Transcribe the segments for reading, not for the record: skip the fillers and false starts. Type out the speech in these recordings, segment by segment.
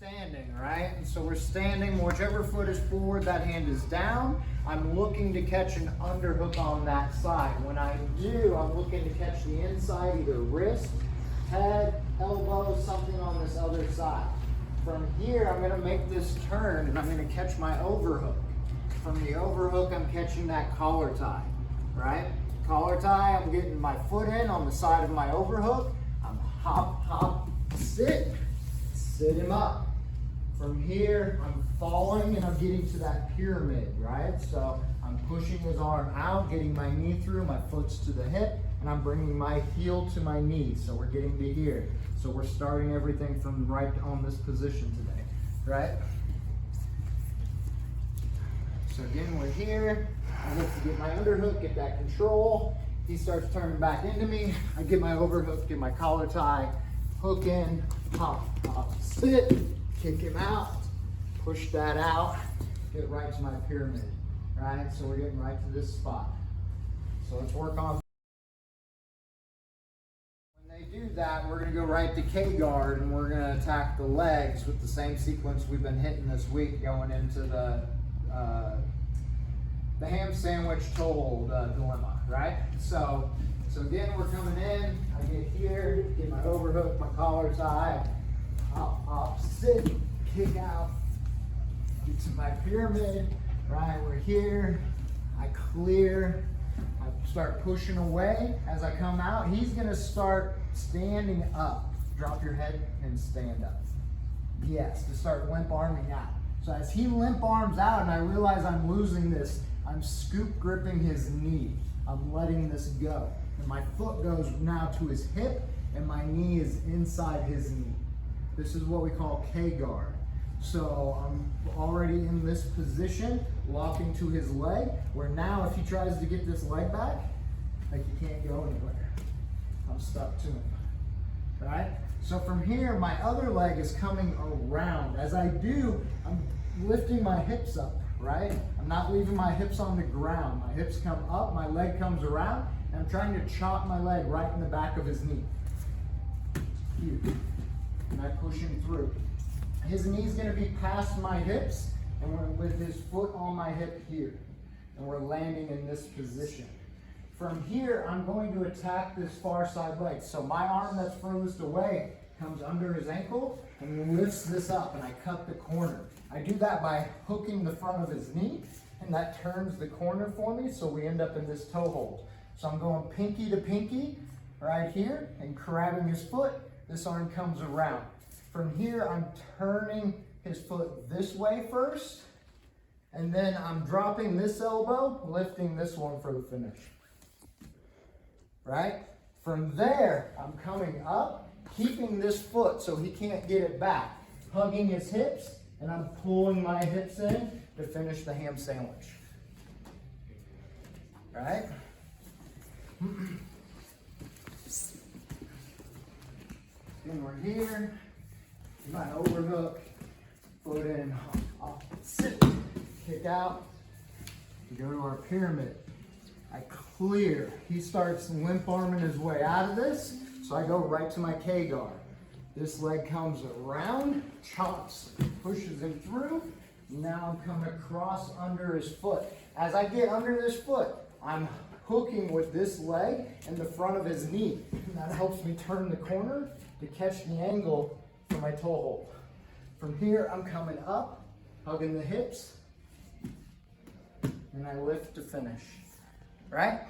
standing, right? And so we're standing, whichever foot is forward, that hand is down. I'm looking to catch an underhook on that side. When I do, I'm looking to catch the inside, either wrist, head, elbow, something on this other side. From here, I'm gonna make this turn and I'm gonna catch my overhook. From the overhook, I'm catching that collar tie, right? Collar tie, I'm getting my foot in on the side of my overhook. I'm hop, hop, sit him up. From here, I'm falling and I'm getting to that pyramid, right? So I'm pushing his arm out, getting my knee through, my foot's to the hip, and I'm bringing my heel to my knee. So we're getting to here. So we're starting everything from right on this position today, right? So again, we're here. I look to get my underhook, get that control. He starts turning back into me. I get my overhook, get my collar tie, hook in, hop, hop, sit, kick him out, push that out, get right to my pyramid, right? So we're getting right to this spot. So let's work on. When they do that, we're gonna go right to K-guard and we're gonna attack the legs with the same sequence we've been hitting this week, going into the ham sandwich toe hold dilemma, right? So again, we're coming in, I get here, get my overhook, my collar tie, hop, hop, sit, kick out, get to my pyramid, right? We're here, I clear, I start pushing away. As I come out, he's gonna start standing up. Drop your head and stand up. Yes, to start limp arming out. So as he limp arms out and I realize I'm losing this, I'm scoop gripping his knee. I'm letting this go. And my foot goes now to his hip and my knee is inside his knee. This is what we call K-guard. So I'm already in this position, locking to his leg, where now if he tries to get this leg back, like he can't go anywhere. I'm stuck to him, right? So from here, my other leg is coming around. As I do, I'm lifting my hips up, right? I'm not leaving my hips on the ground. My hips come up, my leg comes around, and I'm trying to chop my leg right in the back of his knee. Here. And I push him through. His knee's gonna be past my hips, and we're with his foot on my hip here. And we're landing in this position. From here, I'm going to attack this far side leg. So my arm that's furthest away comes under his ankle and lifts this up, and I cut the corner. I do that by hooking the front of his knee, and that turns the corner for me, so we end up in this toe hold. So I'm going pinky to pinky right here and grabbing his foot. This arm comes around. From here, I'm turning his foot this way first, and then I'm dropping this elbow, lifting this one for the finish. Right? From there, I'm coming up, keeping this foot so he can't get it back, hugging his hips, and I'm pulling my hips in to finish the ham sandwich. Right? Then we're here, my overhook, foot in, hop, hop, sit, kick out, go to our pyramid. I clear. He starts limp arming his way out of this, so I go right to my K-guard. This leg comes around, chops, pushes him through. Now I'm coming across under his foot. As I get under this foot, I'm hooking with this leg and the front of his knee. And that helps me turn the corner to catch the angle for my toe hold. From here, I'm coming up, hugging the hips, and I lift to finish. Right?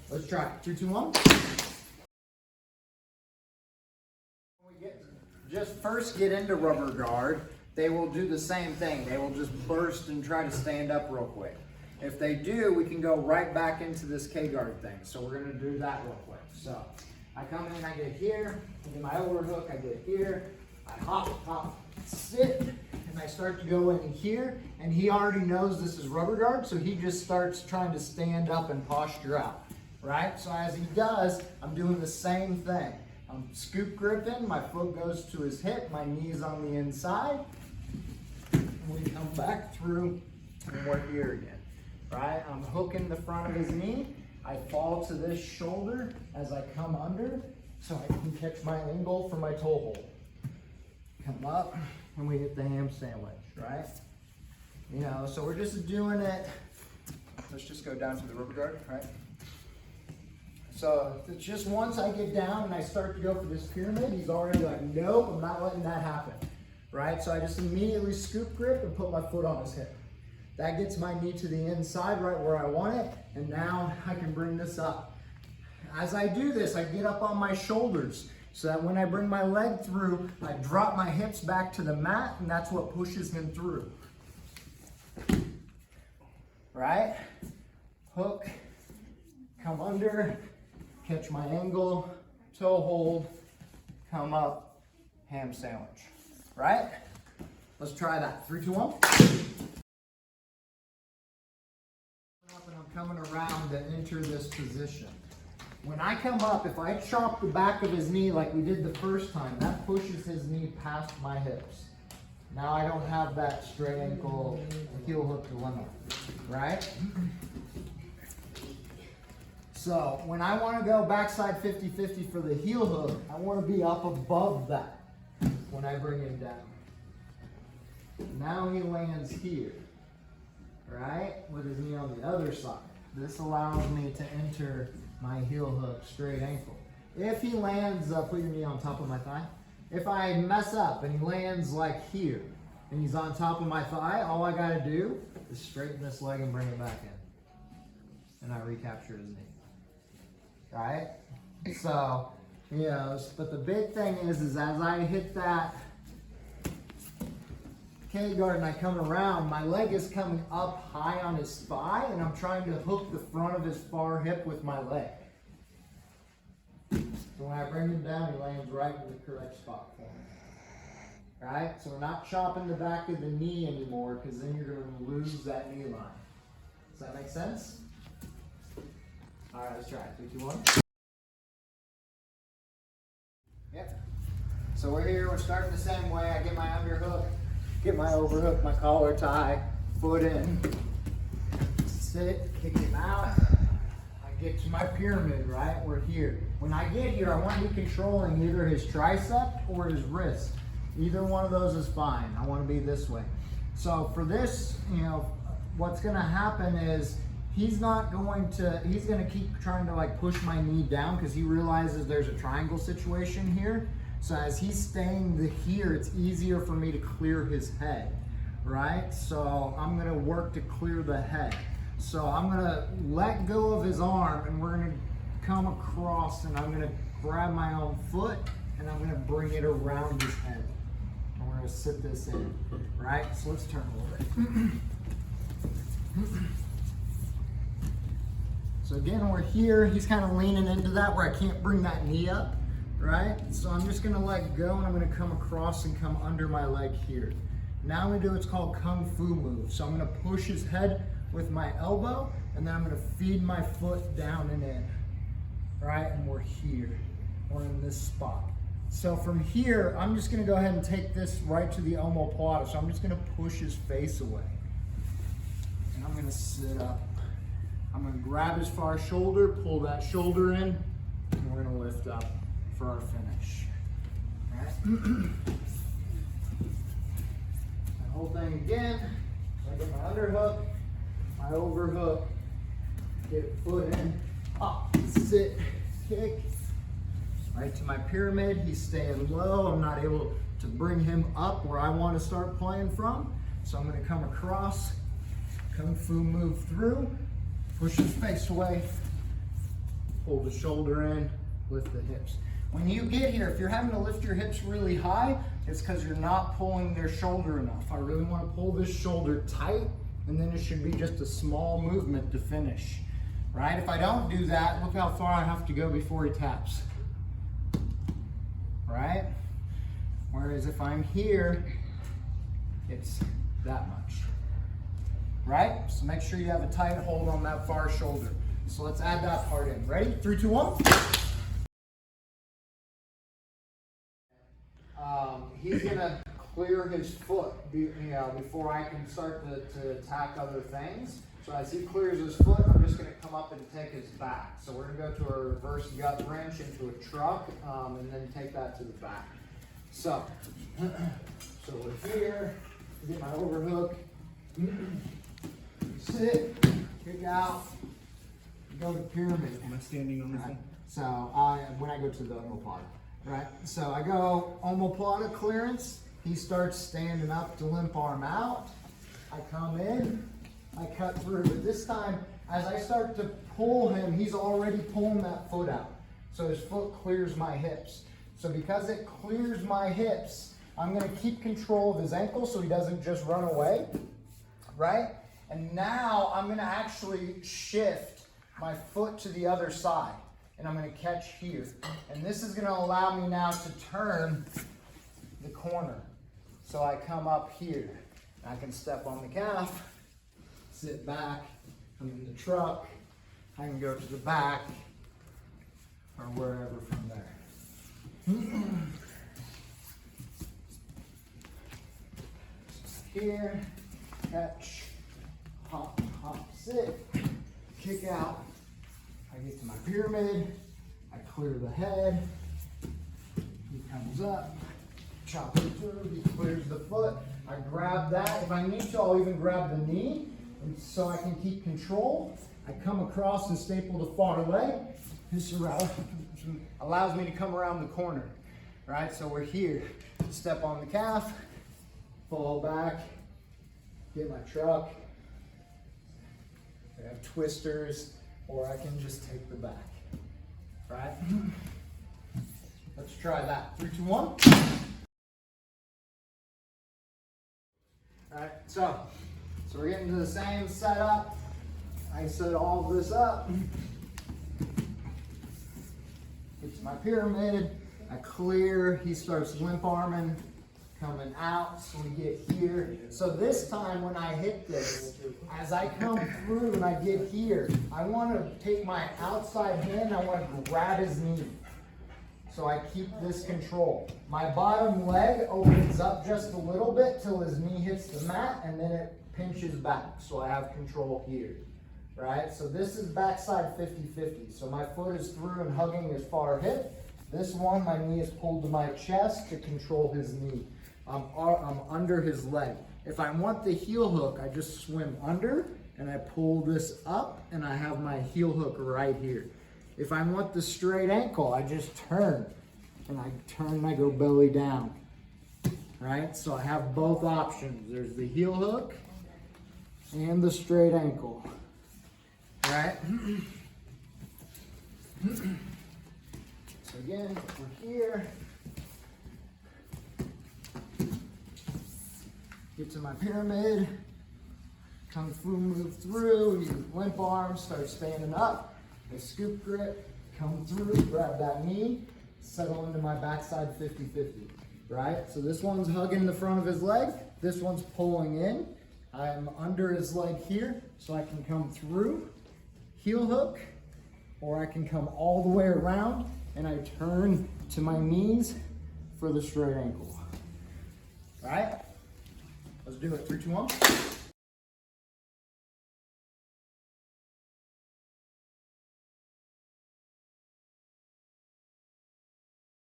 Let's try it. 3, 2, 1. When we just first get into rubber guard, they will do the same thing. They will just burst and try to stand up real quick. If they do, we can go right back into this K-guard thing. So we're going to do that real quick. So I come in, I get here, I get my overhook, I get here, I hop, hop, sit, and I start to go in here, and he already knows this is rubber guard, so he just starts trying to stand up and posture out, right? So as he does, I'm doing the same thing. I'm scoop gripping, my foot goes to his hip, my knee's on the inside, and we come back through, and we're here again, right? I'm hooking the front of his knee, I fall to this shoulder as I come under, so I can catch my angle for my toe hold. come up, and we hit the ham sandwich, right? You know, so we're just doing it. Let's just go down to the rubber guard, right? So it's just once I get down and I start to go for this pyramid, he's already like, nope, I'm not letting that happen, right? So I just immediately scoop grip and put my foot on his hip. That gets my knee to the inside right where I want it, and now I can bring this up. As I do this, I get up on my shoulders so that when I bring my leg through, I drop my hips back to the mat, and that's what pushes him through. Right? Hook, come under, catch my angle, toe hold, come up, ham sandwich. Right? Let's try that. 3, 2, 1. And I'm coming around to enter this position. When I come up, if I chop the back of his knee like we did the first time, that pushes his knee past my hips. Now I don't have that straight ankle heel hook dilemma, right? So when I want to go backside 50-50 for the heel hook, I want to be up above that when I bring him down. Now he lands here, right? With his knee on the other side. This allows me to enter my heel hook straight ankle. If he lands, put your knee on top of my thigh. If I mess up and he lands like here and he's on top of my thigh, all I gotta do is straighten this leg and bring it back in. And I recapture his knee. Right? So, you know, but the big thing is as I hit that K guard and I come around, my leg is coming up high on his thigh and I'm trying to hook the front of his far hip with my leg. So when I bring him down, he lands right in the correct spot for me. Right? So we're not chopping the back of the knee anymore because then you're going to lose that knee line. Does that make sense? All right, let's try it. 3, 2, 1. Yep. So we're here. We're starting the same way. I get my underhook, get my overhook, my collar tie, foot in, sit, kick him out. I get to my pyramid, right? We're here. When I get here, I want to be controlling either his tricep or his wrist. Either one of those is fine. I want to be this way. So for this, you know, what's going to happen is he's going to keep trying to like push my knee down because he realizes there's a triangle situation here. So as he's staying here, it's easier for me to clear his head, right? So I'm going to work to clear the head. So I'm going to let go of his arm and we're going to come across and I'm going to grab my own foot and I'm going to bring it around his head. And we're going to sit this in, right? So let's turn a little bit. So again, we're here. He's kind of leaning into that where I can't bring that knee up, right? So I'm just going to let go and I'm going to come across and come under my leg here. Now I'm going to do what's called Kung Fu move. So I'm going to push his head with my elbow and then I'm going to feed my foot down and in, right? And we're here. We're in this spot. So from here, I'm just going to go ahead and take this right to the omoplata. So I'm just going to push his face away. And I'm going to sit up. I'm going to grab his far shoulder, pull that shoulder in, and we're going to lift up for our finish. All right. The whole thing again. I get my underhook, my overhook, get foot in, up, sit, kick. Right to my pyramid, he's staying low. I'm not able to bring him up where I want to start playing from. So I'm going to come across, Kung Fu move through, push his face away, pull the shoulder in, lift the hips. When you get here, if you're having to lift your hips really high, it's because you're not pulling their shoulder enough. I really want to pull this shoulder tight, and then it should be just a small movement to finish. Right? If I don't do that, look how far I have to go before he taps. Right? Whereas if I'm here, it's that much. Right? So make sure you have a tight hold on that far shoulder. So let's add that part in. Ready? 3, 2, 1. He's gonna clear his foot, before I can start to attack other things. So as he clears his foot, I'm just gonna come up and take his back. So we're gonna go to a reverse gut wrench into a truck, and then take that to the back. So we're here, get my overhook, sit, kick out, go to pyramid. Am I standing on this Right. one? So when I go to the omoplata, right? So I go omoplata clearance. He starts standing up to limp arm out. I come in, I cut through. But this time, as I start to pull him, he's already pulling that foot out. So his foot clears my hips. So because it clears my hips, I'm gonna keep control of his ankle so he doesn't just run away, right? And now I'm gonna actually shift my foot to the other side. And I'm gonna catch here. And this is gonna allow me now to turn the corner. So I come up here. I can step on the calf, sit back, I'm in the truck, I can go to the back, or wherever from there. Here, catch, hop, hop, sit, kick out. I get to my pyramid, I clear the head, he comes up, chop it through, he clears the foot, I grab that. If I need to, I'll even grab the knee, and so I can keep control. I come across and staple the far leg. This allows me to come around the corner, right? So we're here, step on the calf, fall back, get my truck. I have twisters, or I can just take the back, right? Let's try that. 3, 2, 1. All right, so we're getting to the same setup. I set all of this up. Get to my pyramid. I clear. He starts limp arming, coming out. So we get here. So this time when I hit this, as I come through and I get here, I want to take my outside hand. I want to grab his knee. So I keep this control. My bottom leg opens up just a little bit till his knee hits the mat, and then it pinches back. So I have control here, right? So this is backside 50-50. So my foot is through and hugging his far hip. This one, my knee is pulled to my chest to control his knee. I'm under his leg. If I want the heel hook, I just swim under and I pull this up and I have my heel hook right here. If I want the straight ankle, I just turn and I go belly down, right? So I have both options. There's the heel hook and the straight ankle, right? So again, we're here. Get to my pyramid, kung fu move through, you limp arm, start standing up. A scoop grip, come through, grab that knee, settle into my backside 50-50, right? So this one's hugging the front of his leg, this one's pulling in. I'm under his leg here, so I can come through, heel hook, or I can come all the way around and I turn to my knees for the straight ankle. All right? Let's do it. 3, 2, 1.